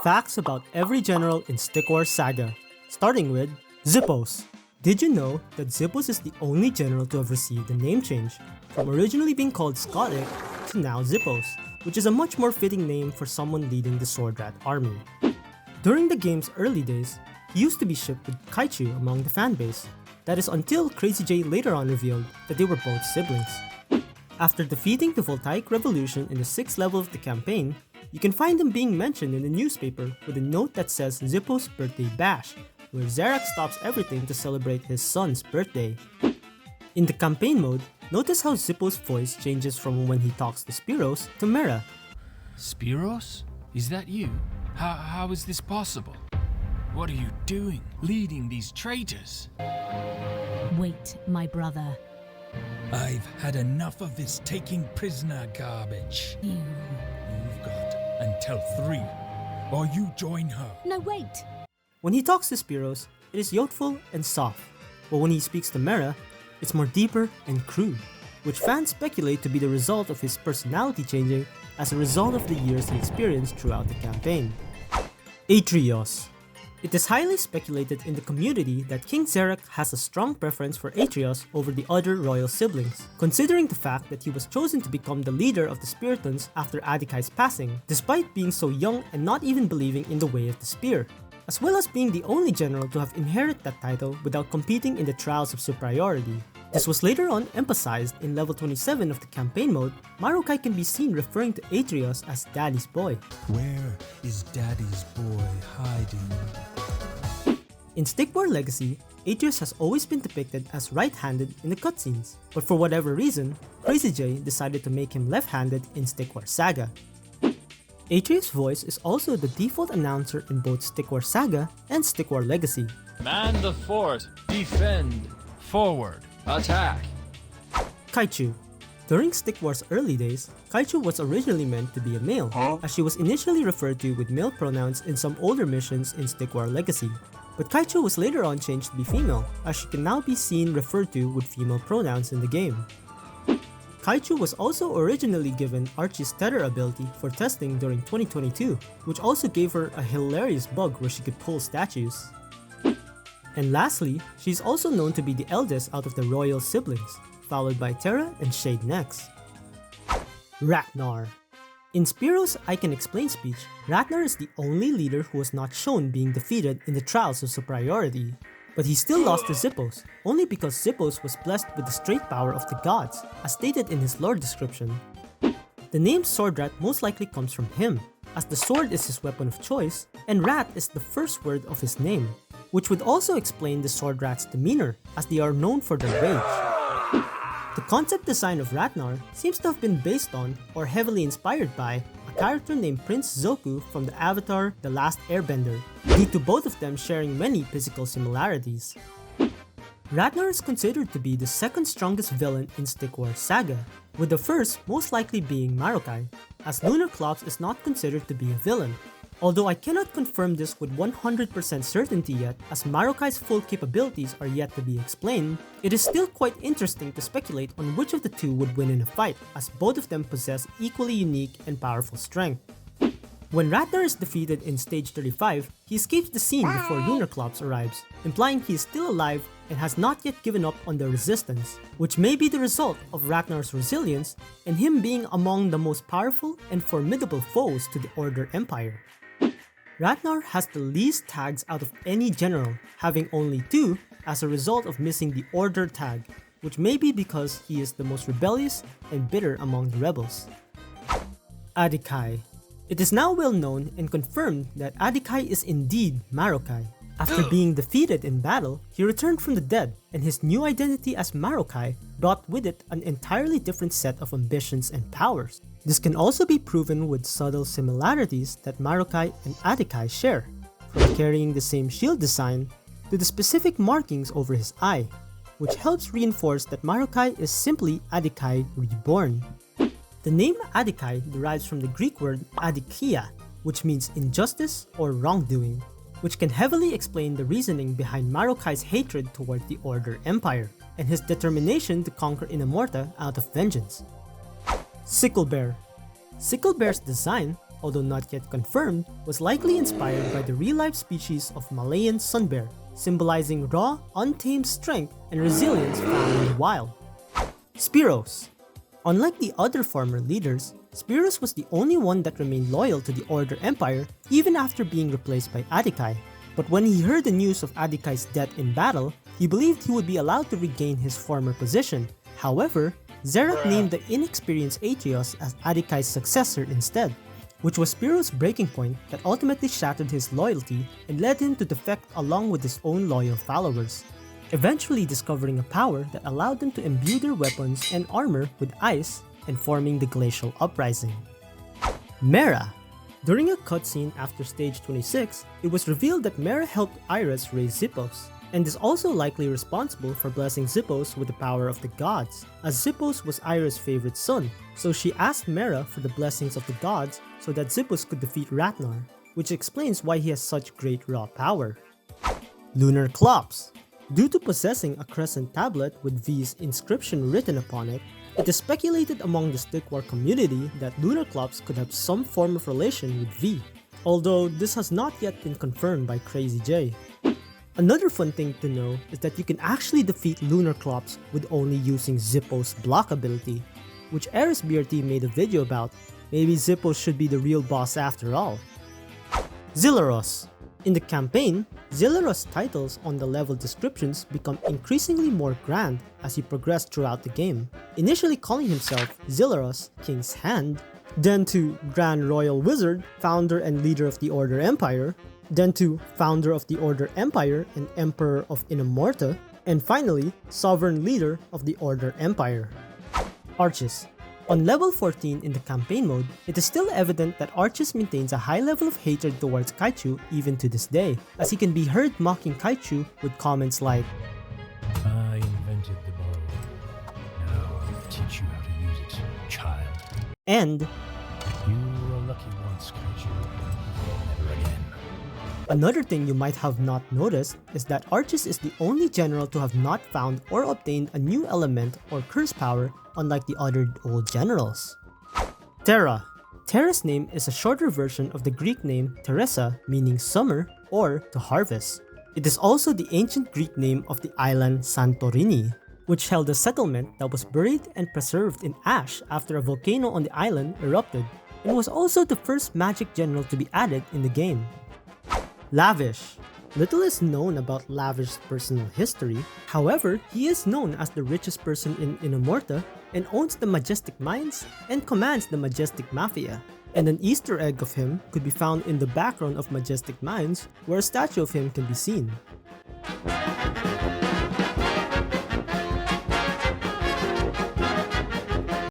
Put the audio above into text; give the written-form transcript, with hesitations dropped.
Facts about every general in Stickwarsaga, starting with Zippos. Did you know that Zippos is the only general to have received a name change, from originally being called Scotic to now Zippos, which is a much more fitting name for someone leading the swordwrath army. During the game's early days, he used to be shipped with Kytchu among the fanbase. That is until Crazy J later on revealed that they were both siblings. After defeating the Voltaic Revolution in the 6th level of the campaign, you can find him being mentioned in the newspaper with a note that says Zippos' birthday bash, where Xerac stops everything to celebrate his son's birthday. In the campaign mode, notice how Zippos' voice changes from when he talks to Spiros to Merhaba. Spiros? Is that you? How is this possible? What are you doing, leading these traitors? Wait, my brother. I've had enough of this taking prisoner garbage. You've got until 3, or you join her. No, wait! When he talks to Spiros, it is youthful and soft, but when he speaks to Merhaba, it's more deeper and crude, which fans speculate to be the result of his personality changing as a result of the years he experienced throughout the campaign. Atrios. It is highly speculated in the community that King Xerac has a strong preference for Atrios over the other royal siblings, considering the fact that he was chosen to become the leader of the speartons after Adekai's passing, despite being so young and not even believing in the way of the spear, as well as being the only general to have inherited that title without competing in the trials of superiority. This was later on emphasized in level 27 of the campaign mode. Marukai can be seen referring to Atrios as Daddy's boy. Where is Daddy's boy hiding? In stickwarlegacy, Atrios has always been depicted as right-handed in the cutscenes, but for whatever reason, Crazy J decided to make him left-handed in Stickwarsaga. Atrios' voice is also the default announcer in both Stickwarsaga and Stickwarlegacy. Man the fort, defend, forward, attack. Kytchu. During Stickwar's early days, Kytchu was originally meant to be a male, as she was initially referred to with male pronouns in some older missions in Stickwarlegacy. But Kytchu was later on changed to be female, as she can now be seen referred to with female pronouns in the game. Kytchu was also originally given Archie's Tether ability for testing during 2022, which also gave her a hilarious bug where she could pull statues. And lastly, she's also known to be the eldest out of the royal siblings, followed by Terra and Shade next. Wrathnar. In Spiros' I Can Explain speech, Wrathnar is the only leader who was not shown being defeated in the trials of superiority. But he still lost to Zippos, only because Zippos was blessed with the straight power of the gods, as stated in his lore description. The name swordwrath most likely comes from him, as the sword is his weapon of choice, and wrath is the first word of his name, which would also explain the swordwrath's demeanor, as they are known for their rage. The concept design of Wrathnar seems to have been based on, or heavily inspired by, a character named Prince Zoku from the Avatar The Last Airbender, due to both of them sharing many physical similarities. Wrathnar is considered to be the second strongest villain in Stickwarsaga, with the first most likely being Marukai, as Lunar Clops is not considered to be a villain. Although I cannot confirm this with 100% certainty yet, as Marukai's full capabilities are yet to be explained, it is still quite interesting to speculate on which of the two would win in a fight, as both of them possess equally unique and powerful strength. When Wrathnar is defeated in stage 35, he escapes the scene before Lunar Clops arrives, implying he is still alive and has not yet given up on the resistance, which may be the result of Wrathnar's resilience and him being among the most powerful and formidable foes to the Order Empire. Wrathnar has the least tags out of any general, having only 2 as a result of missing the Order tag, which may be because he is the most rebellious and bitter among the rebels. Adekai. It is now well known and confirmed that Adekai is indeed Marukai. After being defeated in battle, he returned from the dead, and his new identity as Marukai brought with it an entirely different set of ambitions and powers. This can also be proven with subtle similarities that Marukai and Adekai share, from carrying the same shield design to the specific markings over his eye, which helps reinforce that Marukai is simply Adekai reborn. The name Adekai derives from the Greek word adikia, which means injustice or wrongdoing, which can heavily explain the reasoning behind Marukai's hatred toward the Order Empire, and his determination to conquer Inamorta out of vengeance. Sicklebear. Sicklebear's design, although not yet confirmed, was likely inspired by the real-life species of Malayan sun bear, symbolizing raw, untamed strength and resilience found in the wild. Spiros. Unlike the other former leaders, Spiros was the only one that remained loyal to the Order Empire even after being replaced by Adekai. But when he heard the news of Adekai's death in battle, he believed he would be allowed to regain his former position. However, Xerath named the inexperienced Atrios as Adekai's successor instead, which was Spiros' breaking point that ultimately shattered his loyalty and led him to defect along with his own loyal followers, eventually discovering a power that allowed them to imbue their weapons and armor with ice and forming the Glacial Uprising. Merhaba. During a cutscene after stage 26, it was revealed that Merhaba helped Iris raise Zippos, and is also likely responsible for blessing Zippos with the power of the gods, as Zippos was Iris' favorite son, so she asked Merhaba for the blessings of the gods so that Zippos could defeat Wrathnar, which explains why he has such great raw power. Lunar Clops. Due to possessing a crescent tablet with V's inscription written upon it, it is speculated among the Stickwar community that Lunar Clops could have some form of relation with V, although this has not yet been confirmed by Crazy J. Another fun thing to know is that you can actually defeat Lunar Clops with only using Zippos' block ability, which EnesBRT made a video about. Maybe Zippos should be the real boss after all. Zillaros. In the campaign, Zillaros' titles on the level descriptions become increasingly more grand as he progressed throughout the game, initially calling himself Zillaros, King's Hand, then to Grand Royal Wizard, founder and leader of the Order Empire, then to founder of the Order Empire and Emperor of Inamorta, and finally, sovereign leader of the Order Empire. Arches. On level 14 in the campaign mode, it is still evident that Arches maintains a high level of hatred towards Kytchu even to this day, as he can be heard mocking Kytchu with comments like, I invented the bow. Now I'll teach you how to use it, child. and You were lucky once, Kaiu. Never again. another thing you might have not noticed is that Arches is the only general to have not found or obtained a new element or curse power, unlike the other old generals. Terra. Terra's name is a shorter version of the Greek name Teresa, meaning summer or to harvest. It is also the ancient Greek name of the island Santorini, which held a settlement that was buried and preserved in ash after a volcano on the island erupted, and was also the first magic general to be added in the game. Lavish. Little is known about Lavish's personal history, however, he is known as the richest person in Inamorta and owns the Majestic Mines and commands the Majestic Mafia. And an Easter egg of him could be found in the background of Majestic Mines, where a statue of him can be seen.